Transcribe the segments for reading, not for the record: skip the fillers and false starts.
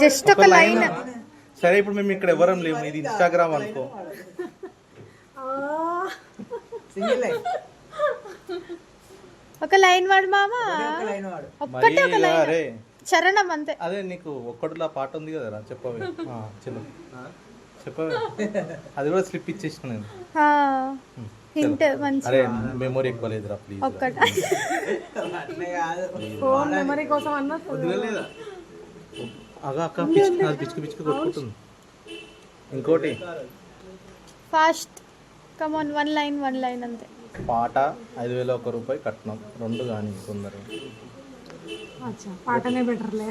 Just ఒక line. సరే ఇప్పుడు మేము ఇక్కడ ఎవరం లేము, ఇది ఇన్స్టాగ్రామ్ అనుకో. ఒక లైన్ వాడు మామ, ఒక్కటే ఒక లైన్ చరణం అంతే. అదే నీకు ఒక్కటిలా పాట ఉంది కదా, చెప్పవే చిన్న చెప్పవే. అది కూడా స్లిప్ ఇచ్చేసిన నేను. హింట్ మంచి. అరే మెమొరీ ఎక్కువ లేదురా ప్లీజ్. ఒక్కట ఫోన్ మెమరీ కోసం అన్న అగా అక్క పిచ్చుకు పిచ్చుకు పిచ్చుకు కొట్టుకుంటుంది. ఇంకోటి ఫాస్ట్ కమాన్, వన్ లైన్ అంతే. పాట 5,000 రూపాయి కట్నం, రెండు కానీ తొందరగా. పాటనే బెటర్లే.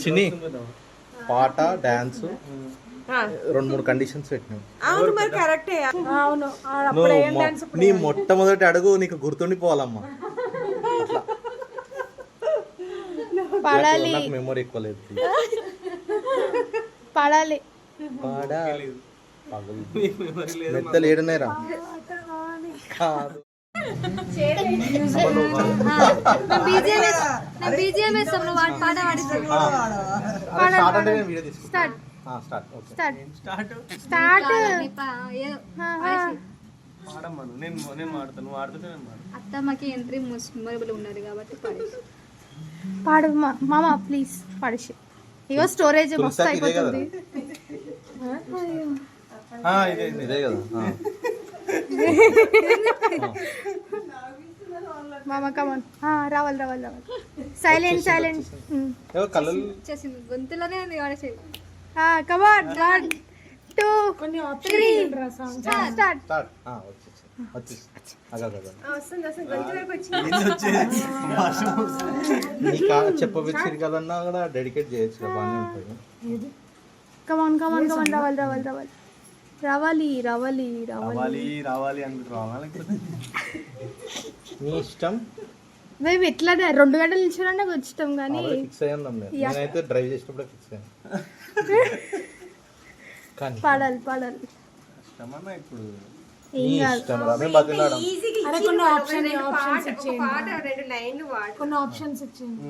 చిన్ని పాట డాన్స్ 2-3 కండిషన్స్ పెట్టినాం. అవును మరి కరెక్టే. అవును నీ మొట్టమొదటి అడుగు నీకు గుర్తుండిపోవాలమ్మా. పాడాలి, మెమొరీ ఎక్కువ లేదు. పాడాలి మెత్తలు ఏడున్నాయిరా కాదు. అత్తమ్మకి ఎంట్రీ మెమొరబుల్ ఉన్నది కాబట్టి పాడు మామ ప్లీజ్ పాడేసి. ఇగో స్టోరేజ్ మస్తు అయిపోతుంది. ఇదే కదా మామ కమాన్, రావాలి. సైలెంట్ గొంతులోనే కమాన్. 1 2 3 స్టార్ట్. చెప్పవచ్చు కదన్నా కూడా డెడికేట్ చేయొచ్చు, బాగానే ఉంటుంది. కమాన్ రావాలి నీ ఇష్టం. మేము ఎట్లా 2 గంటలు నిల్చున్నా వచ్చాం కానీ ఫిక్స్ అయ్యాం. నేనైతే డ్రైవ్ చేసినప్పుడే ఫిక్స్ అయ్యాను. పాడాలి ఇప్పుడు కొన్ని ఆప్షన్స్ ఇచ్చేయండి.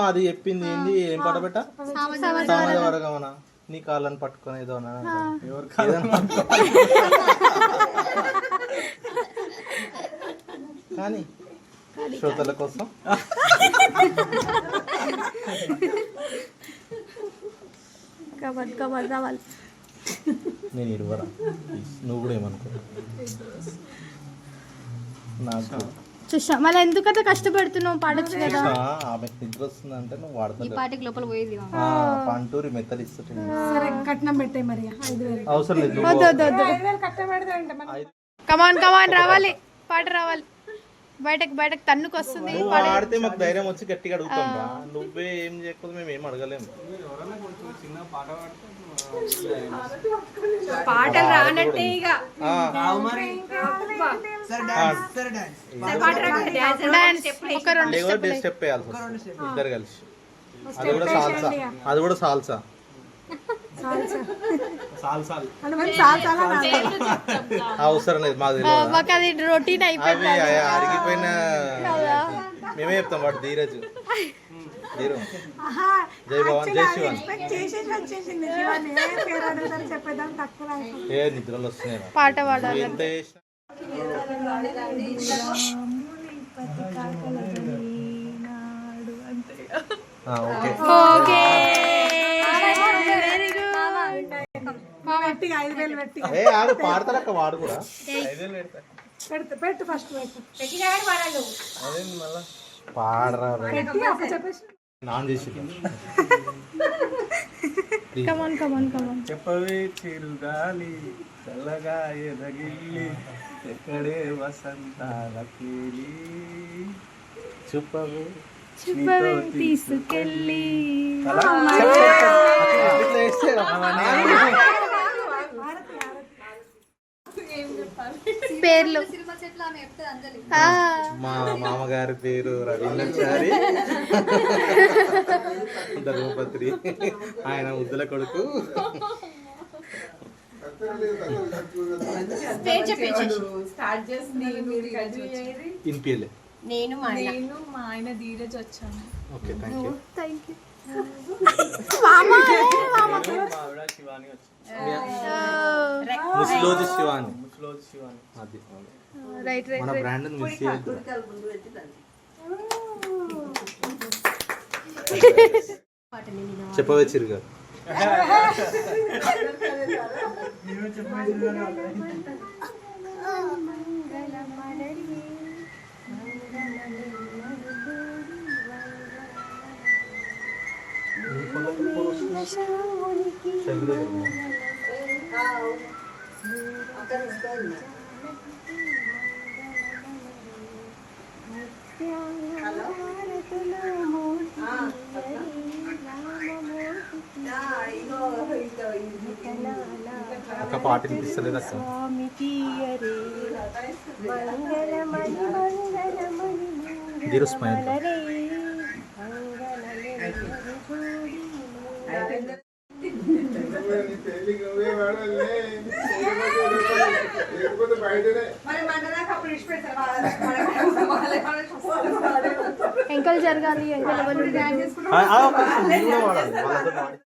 అది చెప్పింది ఏంది, ఏం పాట పెట్టా? వరగమనా నీ కాళ్ళని పట్టుకొని ఏదో కానీ శ్రోతల కోసం రావాలి. నేను ఇరువరా, నువ్వు కూడా ఏమనుకో. నాకు చూసా మళ్ళీ ఎందుకంటే కష్టపడుతున్నావు, పాడొచ్చు కదా. ఆమె నిద్ర వస్తుందంటే నువ్వు వాడుతుంది. పంటూరి మెత్తలు ఇస్తుంటే కట్నం పెట్టే మరి 5,000 అవసరం లేదు. కట్నం పెడితే కమాన్ రావాలి, పాట రావాలి. బయటకు తన్నుకు వస్తుంది. ఆడితే మాకు ధైర్యం వచ్చి గట్టిగా అడుగుతాం. నువ్వే ఏం చేయకపోతే మేము ఏం అడగలేము. పాటలు రానట్టే ఇక స్టెప్ వేయాల్సి వస్తుంది ఇద్దరు కలిసి. అది కూడా సాల్సా అవసరం లేదు మాకు, అది రొటీన్ అయిపోయింది. అరిగిపోయిన మేమే చెప్తాం. వాడు ధీరజ్ జై భవన్ జై శివన్. ఏ నిద్రలు వస్తున్నాయి పాట పాడాలి. ఎంత ఓకే పాడతారక్క వాడు కూడా 5,000 పెట్టు ఫస్ట్ పాడరా నాన్ చేసి చెప్పవే చిరుగాలి చల్లగా ఎదగిల్లి ఎక్కడే వసంతాల పేలి చెప్పవే తీసుకెళ్ళి పేర్లు. మా మామగారి పేరు రవీంద్రచారి ధర్మపత్రి, ఆయన ముద్దుల కొడుకు స్టార్ట్ చేసింది ఇన్పియలే. నేను మా ఆయన. నేను మా ఆయన ధీరజ్ వచ్చాను. Okay thank you. Thank you. Shivani ముస్లోజ్ శివాని. అది రైట్ మన బ్రాండ్ మిస్ చేయొద్దు. చెప్పవే చిరుగా. ఒక పాట వినిపిస్తలేదు అక్క. దీరు స్మైల్. ఎంకలు జరగాలి, ఎంకలు ఆ, ఒక్క నిమిషం, మీరు కూడా వాడాలి వాళ్ళతో